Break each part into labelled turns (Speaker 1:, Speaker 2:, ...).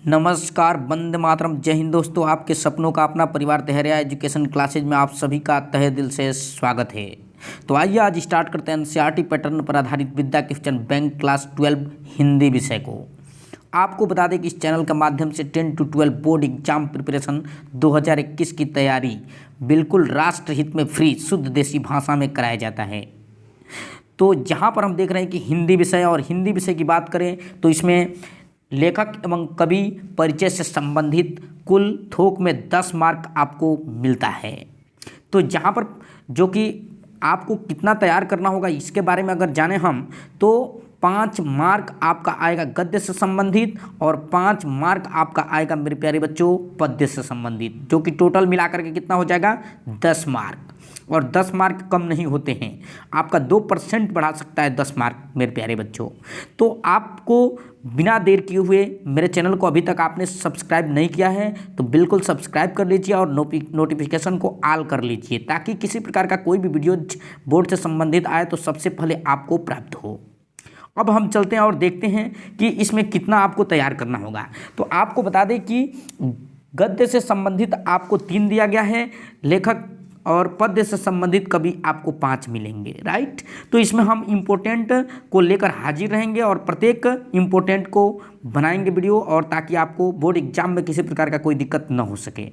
Speaker 1: नमस्कार, वंदे मातरम, जय हिंद दोस्तों। आपके सपनों का अपना परिवार तहरिया एजुकेशन क्लासेज में आप सभी का तहे दिल से स्वागत है। तो आइए आज स्टार्ट करते हैं एनसीईआरटी पैटर्न पर आधारित विद्या क्वेश्चन बैंक क्लास 12 हिंदी विषय को। आपको बता दें कि इस चैनल के माध्यम से 10 to 12 बोर्ड एग्जाम प्रिपरेशन 2021 की तैयारी बिल्कुल राष्ट्रहित में फ्री शुद्ध देसी भाषा में कराया जाता है। तो यहाँ पर हम देख रहे हैं कि हिंदी विषय, और हिंदी विषय की बात करें तो इसमें लेखक एवं कवि परिचय से संबंधित कुल थोक में 10 मार्क आपको मिलता है। तो जहाँ पर जो कि आपको कितना तैयार करना होगा इसके बारे में अगर जाने हम तो 5 मार्क आपका आएगा गद्य से संबंधित और 5 मार्क आपका आएगा मेरे प्यारे बच्चों पद्य से संबंधित, जो कि टोटल मिलाकर के कितना हो जाएगा 10 मार्क। और 10 मार्क कम नहीं होते हैं, आपका 2% बढ़ा सकता है 10 मार्क मेरे प्यारे बच्चों। तो आपको बिना देर किए हुए मेरे चैनल को अभी तक आपने सब्सक्राइब नहीं किया है तो बिल्कुल सब्सक्राइब कर लीजिए और नोटिफिकेशन को ऑल कर लीजिए, ताकि किसी प्रकार का कोई भी वीडियो बोर्ड से संबंधित आए तो सबसे पहले आपको प्राप्त हो। अब हम चलते हैं और देखते हैं कि इसमें कितना आपको तैयार करना होगा। तो आपको बता दें कि गद्य से संबंधित आपको 3 दिया गया है, लेखक और पद्य से संबंधित कभी आपको 5 मिलेंगे, राइट। तो इसमें हम इम्पोर्टेंट को लेकर हाजिर रहेंगे और प्रत्येक इम्पोर्टेंट को बनाएंगे वीडियो, और ताकि आपको बोर्ड एग्जाम में किसी प्रकार का कोई दिक्कत न हो सके।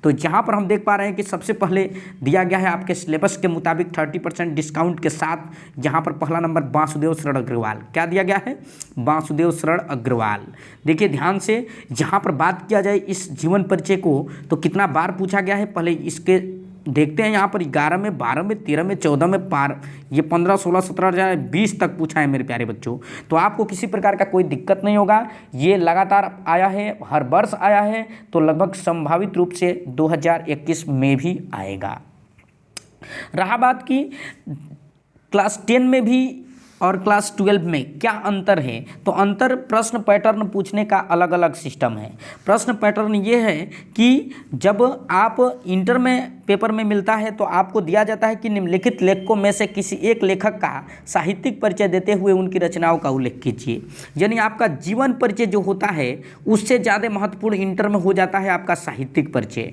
Speaker 1: तो यहाँ पर हम देख पा रहे हैं कि सबसे पहले दिया गया है आपके सिलेबस के मुताबिक 30% डिस्काउंट के साथ। यहाँ पर पहला नंबर वासुदेव शरण अग्रवाल, क्या दिया गया है वासुदेव शरण अग्रवाल। देखिए ध्यान से, यहाँ पर बात किया जाए इस जीवन परिचय को तो कितना बार पूछा गया है पहले इसके देखते हैं। यहाँ पर 11 में, 12 में, 13 में, 14 में, ये 15, 16, 17, 20 तक पूछा है मेरे प्यारे बच्चों। तो आपको किसी प्रकार का कोई दिक्कत नहीं होगा, ये लगातार आया है, हर वर्ष आया है, तो लगभग संभावित रूप से 2021 में भी आएगा। रहा बात की क्लास 10 में भी और क्लास 12 में क्या अंतर है, तो अंतर प्रश्न पैटर्न पूछने का अलग अलग सिस्टम है। प्रश्न पैटर्न ये है कि जब आप इंटर में पेपर में मिलता है तो आपको दिया जाता है कि निम्नलिखित लेखकों में से किसी एक लेखक का साहित्यिक परिचय देते हुए उनकी रचनाओं का उल्लेख कीजिए। यानी आपका जीवन परिचय जो होता है उससे ज़्यादा महत्वपूर्ण इंटर में हो जाता है आपका साहित्यिक परिचय,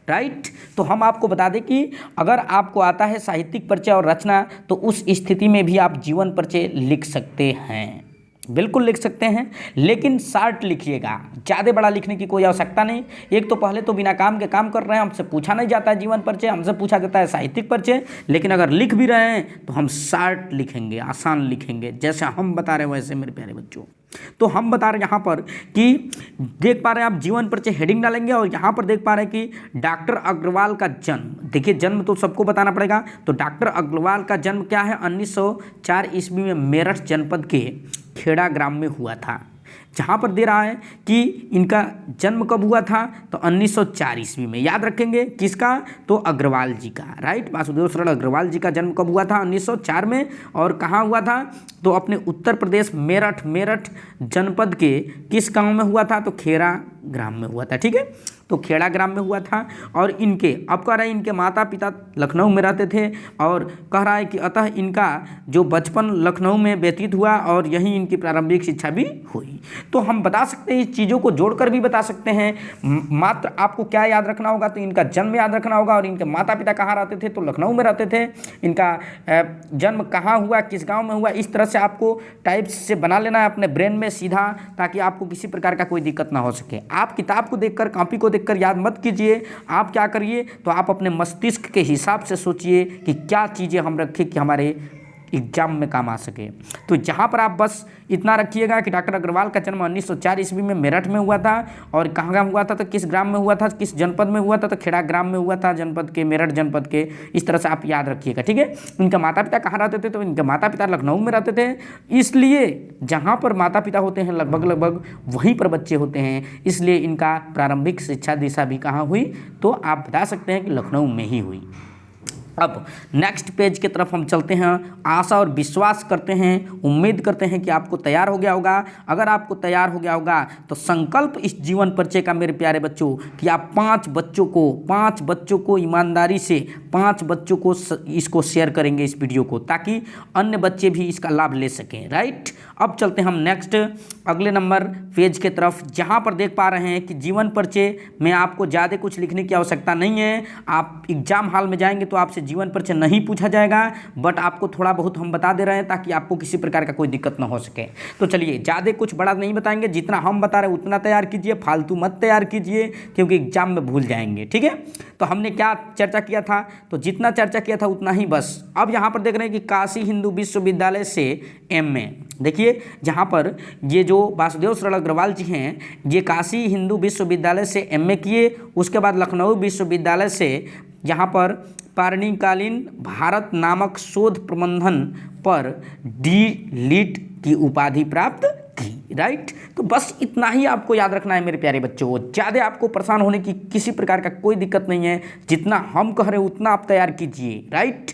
Speaker 1: राइट। तो हम आपको बता दें कि अगर आपको आता है साहित्यिक परिचय और रचना तो उस स्थिति में भी आप जीवन परिचय लिख सकते हैं, बिल्कुल लिख सकते हैं, लेकिन शार्ट लिखिएगा, ज़्यादा बड़ा लिखने की कोई आवश्यकता नहीं। एक तो पहले तो बिना काम के काम कर रहे हैं, हमसे पूछा नहीं जाता है जीवन परिचय, हमसे पूछा जाता है साहित्यिक परिचय। लेकिन अगर लिख भी रहे हैं तो हम शार्ट लिखेंगे, आसान लिखेंगे, जैसे हम बता रहे हैं वैसे मेरे प्यारे बच्चों। तो हम बता रहे हैं यहाँ पर कि देख पा रहे हैं आप जीवन परिचय हेडिंग डालेंगे, और यहाँ पर देख पा रहे हैं कि डॉक्टर अग्रवाल का जन्म। देखिए जन्म तो सबको बताना पड़ेगा, तो डॉक्टर अग्रवाल का जन्म क्या है 1904 ईस्वी में मेरठ जनपद के खेड़ा ग्राम में हुआ था। जहाँ पर दे रहा है कि इनका जन्म कब हुआ था तो 1904 ईस्वी में। याद रखेंगे किसका, तो अग्रवाल जी का, राइट। वासुदेव शरण अग्रवाल जी का जन्म कब हुआ था 1904 में, और कहाँ हुआ था तो अपने उत्तर प्रदेश मेरठ जनपद के किस गांव में हुआ था तो खेड़ा ग्राम में हुआ था, ठीक है। तो खेड़ा ग्राम में हुआ था। और इनके अब कह रहा है इनके माता पिता लखनऊ में रहते थे, और कह रहा है कि अतः इनका जो बचपन लखनऊ में व्यतीत हुआ और यहीं इनकी प्रारंभिक शिक्षा भी हुई। तो हम बता सकते हैं इस चीज़ों को जोड़कर भी बता सकते हैं। मात्र आपको क्या याद रखना होगा तो इनका जन्म याद रखना होगा, और इनके माता पिता कहाँ रहते थे तो लखनऊ में रहते थे। इनका जन्म कहाँ हुआ, किस गाँव में हुआ, इस तरह से आपको टाइप्स से बना लेना है अपने ब्रेन में सीधा, ताकि आपको किसी प्रकार का कोई दिक्कत ना हो सके। आप किताब को देखकर, कॉपी को देखकर याद मत कीजिए, आप क्या करिए तो आप अपने मस्तिष्क के हिसाब से सोचिए कि क्या चीज़ें हम रखें कि हमारे एग्जाम में काम आ सके। तो जहाँ पर आप बस इतना रखिएगा कि डॉक्टर अग्रवाल का जन्म 1904 ईस्वी में मेरठ में हुआ था, और कहाँ हुआ था तो किस ग्राम में हुआ था, किस जनपद में हुआ था तो खेड़ा ग्राम में हुआ था, जनपद के, मेरठ जनपद के। इस तरह से आप याद रखिएगा, ठीक है। इनके माता पिता कहाँ रहते थे तो इनके माता पिता लखनऊ में रहते थे, इसलिए जहाँ पर माता पिता होते हैं लगभग वहीं पर बच्चे होते हैं, इसलिए इनका प्रारंभिक शिक्षा दिशा भी कहाँ हुई तो आप बता सकते हैं कि लखनऊ में ही हुई। अब नेक्स्ट पेज की तरफ हम चलते हैं। आशा और विश्वास करते हैं, उम्मीद करते हैं कि आपको तैयार हो गया होगा। अगर आपको तैयार हो गया होगा तो संकल्प इस जीवन परिचय का मेरे प्यारे बच्चों कि आप 5 बच्चों को ईमानदारी से 5 बच्चों को इसको शेयर करेंगे इस वीडियो को, ताकि अन्य बच्चे भी इसका लाभ ले सकें। राइट, अब चलते हैं हम नेक्स्ट अगले नंबर पेज के तरफ, जहाँ पर देख पा रहे हैं कि जीवन परिचय में आपको ज़्यादा कुछ लिखने की आवश्यकता नहीं है। आप एग्जाम हॉल में जाएंगे तो आपसे जीवन परिचय नहीं पूछा जाएगा, बट आपको थोड़ा बहुत हम बता दे रहे हैं ताकि आपको किसी प्रकार का कोई दिक्कत ना हो सके। तो चलिए, ज़्यादा कुछ बड़ा नहीं बताएंगे, जितना हम बता रहे हैं उतना तैयार कीजिए, फालतू मत तैयार कीजिए क्योंकि एग्जाम में भूल जाएंगे। ठीक है, तो हमने क्या चर्चा किया था, तो जितना चर्चा किया था उतना ही बस। अब यहाँ पर देख रहे हैं कि काशी हिंदू विश्वविद्यालय से MA, देखिए जहाँ पर ये जो वासुदेव सरल अग्रवाल जी हैं, ये काशी हिंदू विश्वविद्यालय से MA किए। उसके बाद लखनऊ विश्वविद्यालय से यहाँ पर पारणिकालीन भारत नामक शोध प्रबंधन पर D.Litt की उपाधि प्राप्त की। राइट, तो बस इतना ही आपको याद रखना है मेरे प्यारे बच्चों। ज़्यादा आपको परेशान होने की किसी प्रकार का कोई दिक्कत नहीं है, जितना हम कह रहे हैं उतना आप तैयार कीजिए। राइट,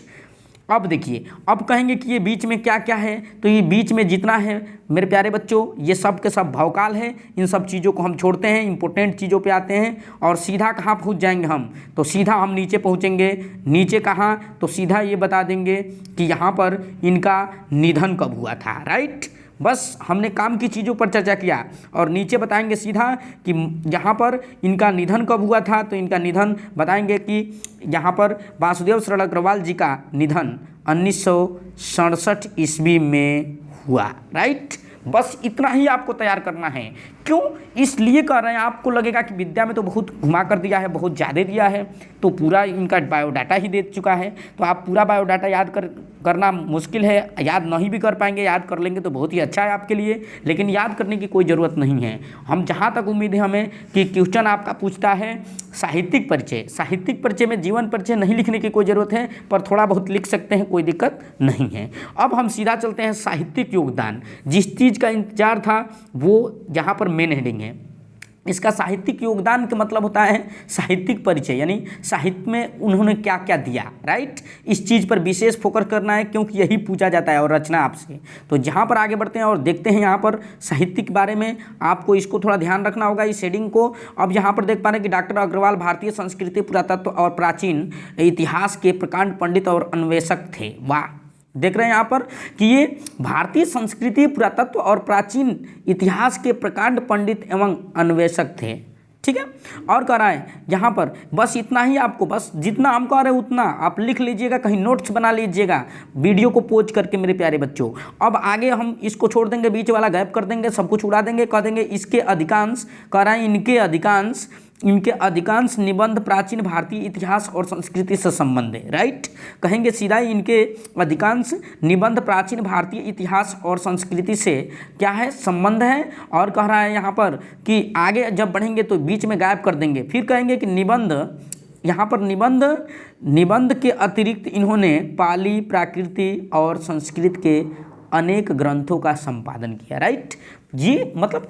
Speaker 1: अब देखिए, अब कहेंगे कि ये बीच में क्या क्या है, तो ये बीच में जितना है मेरे प्यारे बच्चों, ये सब के सब भौकाल है। इन सब चीज़ों को हम छोड़ते हैं, इंपॉर्टेंट चीज़ों पे आते हैं और सीधा कहाँ पहुँच जाएंगे हम, तो सीधा हम नीचे पहुँचेंगे। नीचे कहाँ, तो सीधा ये बता देंगे कि यहाँ पर इनका निधन कब हुआ था। राइट, बस हमने काम की चीज़ों पर चर्चा किया और नीचे बताएंगे सीधा कि यहाँ पर इनका निधन कब हुआ था, तो इनका निधन बताएंगे कि यहाँ पर वासुदेव सरल अग्रवाल जी का निधन 1967 ईस्वी में हुआ। राइट, बस इतना ही आपको तैयार करना है। क्यों इसलिए कर रहे हैं, आपको लगेगा कि विद्या में तो बहुत घुमा कर दिया है, बहुत ज़्यादा दिया है, तो पूरा इनका बायोडाटा ही दे चुका है, तो आप पूरा बायोडाटा याद करना मुश्किल है, याद नहीं भी कर पाएंगे। याद कर लेंगे तो बहुत ही अच्छा है आपके लिए, लेकिन याद करने की कोई ज़रूरत नहीं है। हम जहाँ तक उम्मीद है हमें कि क्वेश्चन आपका पूछता है साहित्यिक परिचय, साहित्यिक परिचय में जीवन परिचय नहीं लिखने की कोई ज़रूरत है, पर थोड़ा बहुत लिख सकते हैं, कोई दिक्कत नहीं है। अब हम सीधा चलते हैं साहित्यिक योगदान। जिस चीज़ का इंतजार था वो यहाँ पर मेन हेडिंग है। इसका साहित्यिक योगदान का मतलब होता है साहित्यिक परिचय, यानी साहित्य में उन्होंने क्या क्या दिया। राइट, इस चीज़ पर विशेष फोकस करना है क्योंकि यही पूछा जाता है और रचना आपसे। तो जहाँ पर आगे बढ़ते हैं और देखते हैं यहाँ पर साहित्य के बारे में, आपको इसको थोड़ा ध्यान रखना होगा इस हेडिंग को। अब यहाँ पर देख पा रहे हैं कि डॉक्टर अग्रवाल भारतीय संस्कृति, पुरातत्व और प्राचीन इतिहास के प्रकांड पंडित और अन्वेषक थे। वाह, देख रहे हैं यहाँ पर कि ये भारतीय संस्कृति, पुरातत्व और प्राचीन इतिहास के प्रकांड पंडित एवं अन्वेषक थे। ठीक है, और कह रहा है यहाँ पर बस इतना ही, आपको बस जितना हम कह रहे हैं उतना आप लिख लीजिएगा, कहीं नोट्स बना लीजिएगा वीडियो को पॉज करके मेरे प्यारे बच्चों। अब आगे हम इसको छोड़ देंगे, बीच वाला गैप कर देंगे, सब कुछ उड़ा देंगे, कह देंगे इसके अधिकांश, कह रहा है इनके अधिकांश निबंध प्राचीन भारतीय इतिहास और संस्कृति से संबंध है। राइट, कहेंगे सीधा ही इनके अधिकांश निबंध प्राचीन भारतीय इतिहास और संस्कृति से क्या है, संबंध है। और कह रहा है यहाँ पर कि आगे जब बढ़ेंगे तो बीच में गायब कर देंगे, फिर कहेंगे कि निबंध, यहाँ पर निबंध के अतिरिक्त इन्होंने पाली, प्राकृति और संस्कृत के अनेक ग्रंथों का संपादन किया। राइट, ये मतलब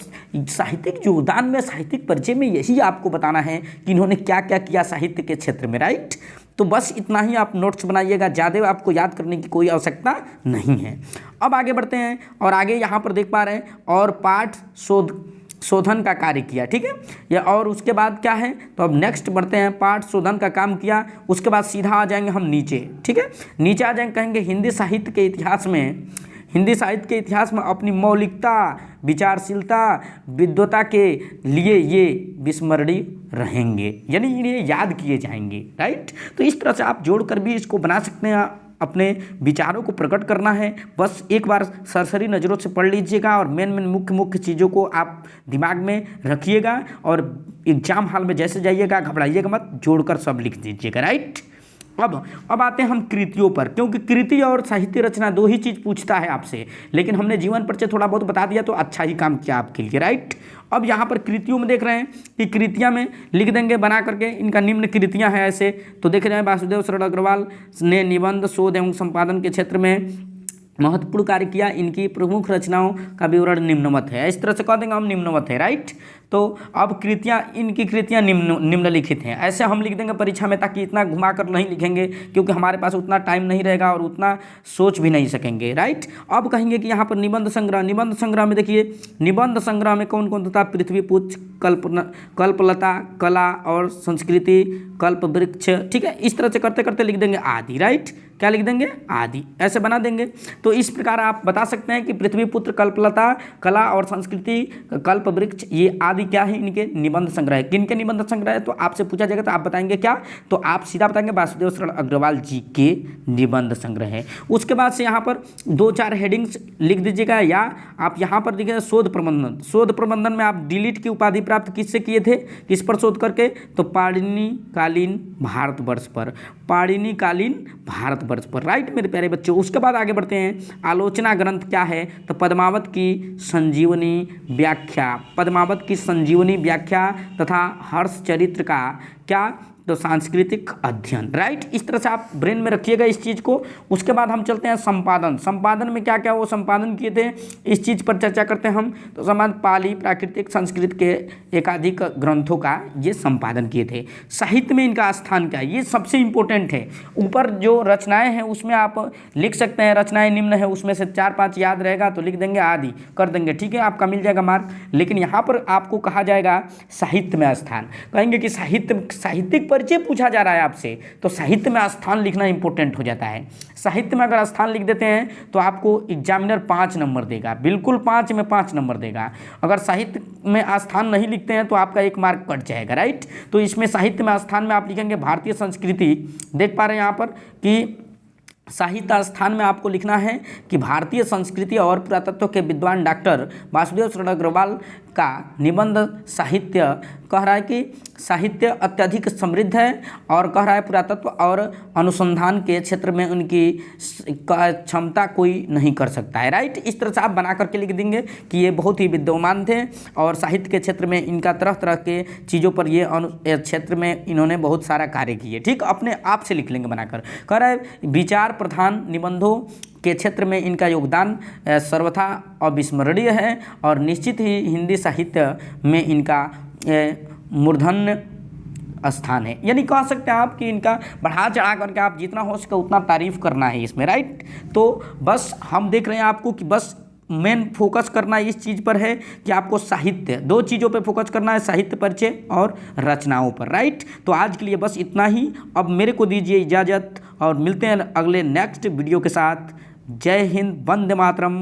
Speaker 1: साहित्यिक योगदान में, साहित्यिक परिचय में यही आपको बताना है कि इन्होंने क्या क्या किया साहित्य के क्षेत्र में। राइट, तो बस इतना ही आप नोट्स बनाइएगा, ज़्यादा आपको याद करने की कोई आवश्यकता नहीं है। अब आगे बढ़ते हैं और आगे यहाँ पर देख पा रहे हैं और पाठ शोधन का कार्य किया। ठीक है, या और उसके बाद क्या है, तो अब नेक्स्ट बढ़ते हैं, पाठ शोधन का काम किया। उसके बाद सीधा आ जाएंगे हम नीचे। ठीक है, नीचे आ जाएंगे, कहेंगे हिंदी साहित्य के इतिहास में अपनी मौलिकता, विचारशीलता, विद्वता के लिए ये विस्मरणीय रहेंगे, यानी ये याद किए जाएंगे। राइट, तो इस तरह से आप जोड़कर भी इसको बना सकते हैं, अपने विचारों को प्रकट करना है। बस एक बार सरसरी नज़रों से पढ़ लीजिएगा और मेन मुख्य चीज़ों को आप दिमाग में रखिएगा और एग्जाम हॉल में जैसे जाइएगा घबराइएगा मत, जोड़कर सब लिख दीजिएगा। राइट, अब आते हैं हम कृतियों पर, क्योंकि कृति और साहित्य रचना दो ही चीज़ पूछता है आपसे, लेकिन हमने जीवन परिचय थोड़ा बहुत बता दिया तो अच्छा ही काम किया आपके लिए। राइट, अब यहाँ पर कृतियों में देख रहे हैं कि कृतियाँ में लिख देंगे बना करके, इनका निम्न कृतियाँ हैं ऐसे। तो देख रहे हैं वासुदेव सरल अग्रवाल ने निबंध, शोध एवं संपादन के क्षेत्र में महत्वपूर्ण कार्य किया, इनकी प्रमुख रचनाओं का विवरण निम्नवत है। इस तरह से कह देंगे हम निम्नवत है, राइट। तो अब कृतियाँ, इनकी कृतियाँ निम्नलिखित हैं, ऐसे हम लिख देंगे परीक्षा में, ताकि इतना घुमा कर नहीं लिखेंगे क्योंकि हमारे पास उतना टाइम नहीं रहेगा और उतना सोच भी नहीं सकेंगे, राइट। अब कहेंगे कि यहाँ पर निबंध संग्रह, निबंध संग्रह में देखिए, निबंध संग्रह में कौन कौन था, पृथ्वीपुत्र, कल्पलता, कला और संस्कृति, कल्पवृक्ष, ठीक है। इस तरह से करते करते लिख देंगे आदि, राइट। क्या लिख देंगे, आदि, ऐसे बना देंगे। तो इस प्रकार आप बता सकते हैं कि पृथ्वीपुत्र, कल्पलता, कला और संस्कृति, कल्पवृक्ष, ये आदि क्या है, इनके निबंध संग्रह है। किनके निबंध संग्रह है, तो आपसे पूछा जाएगा तो आप बताएंगे क्या, तो आप सीधा बताएंगे वासुदेव शरण अग्रवाल जी के निबंध संग्रह है। उसके बाद से यहाँ पर 2-4 हेडिंग्स लिख दीजिएगा, या आप यहाँ पर देखिए शोध प्रबंधन। शोध प्रबंधन में आप डीलिट की उपाधि प्राप्त किससे किए थे, किस पर शोध करके, तो पाणिनिकालीन भारतवर्ष पर, पाणिनिकालीन भारतवर्ष पर, राइट मेरे प्यारे बच्चों। उसके बाद आगे बढ़ते हैं, आलोचना ग्रंथ क्या है, तो पद्मावत की संजीवनी व्याख्या, पद्मावत की संजीवनी व्याख्या तथा हर्ष चरित्र का क्या, तो सांस्कृतिक अध्ययन, राइट। इस तरह से आप ब्रेन में रखिएगा इस चीज़ को। उसके बाद हम चलते हैं संपादन। संपादन में क्या क्या वो संपादन किए थे, इस चीज़ पर चर्चा करते हैं हम। तो संपादन पाली, प्राकृतिक, संस्कृत के एकाधिक ग्रंथों का ये संपादन किए थे। साहित्य में इनका स्थान क्या है, ये सबसे इंपॉर्टेंट है। ऊपर जो रचनाएं हैं उसमें आप लिख सकते हैं, रचनाएं निम्न है, उसमें से 4-5 याद रहेगा तो लिख देंगे आदि, कर देंगे, ठीक है, आपका मिल जाएगा मार्क। लेकिन यहाँ पर आपको कहा जाएगा साहित्य में स्थान, कहेंगे कि साहित्यिक परिचय पूछा जा रहा है आपसे, तो साहित्य में स्थान लिखना इंपॉर्टेंट हो जाता है। साहित्य में अगर स्थान लिख देते हैं तो आपको एग्जामिनर 5 नंबर देगा, बिल्कुल 5 में 5 नंबर देगा। अगर साहित्य में स्थान नहीं लिखते हैं तो आपका 1 मार्क कट जाएगा, राइट। तो इसमें साहित्य में स्थान में आप लिखेंगे भारतीय संस्कृति, देख पा रहे हैं यहाँ पर कि साहित्य स्थान में आपको लिखना है कि भारतीय संस्कृति और पुरातत्व के विद्वान डॉक्टर वासुदेव शरण अग्रवाल का निबंध साहित्य, कह रहा है कि साहित्य अत्यधिक समृद्ध है, और कह रहा है पुरातत्व और अनुसंधान के क्षेत्र में उनकी क्षमता कोई नहीं कर सकता है, राइट। इस तरह से आप बना करके लिख देंगे कि ये बहुत ही विद्वान थे और साहित्य के क्षेत्र में इनका तरह तरह के चीज़ों पर ये क्षेत्र में इन्होंने बहुत सारा कार्य किए, ठीक। अपने आप से लिख लेंगे बनाकर। कह रहा है विचार प्रधान निबंधों के क्षेत्र में इनका योगदान सर्वथा अविस्मरणीय है, और निश्चित ही हिंदी साहित्य में इनका मूर्धन्य स्थान है। यानी कह सकते हैं आप कि इनका बढ़ा चढ़ा करके आप जितना हो सके उतना तारीफ करना है इसमें, राइट। तो बस हम देख रहे हैं आपको कि बस मेन फोकस करना इस चीज़ पर है कि आपको साहित्य, 2 चीज़ों पे फोकस करना है, साहित्य परिचय और रचनाओं पर, राइट। तो आज के लिए बस इतना ही। अब मेरे को दीजिए इजाज़त और मिलते हैं अगले नेक्स्ट वीडियो के साथ। जय हिंद, वंदे मातरम।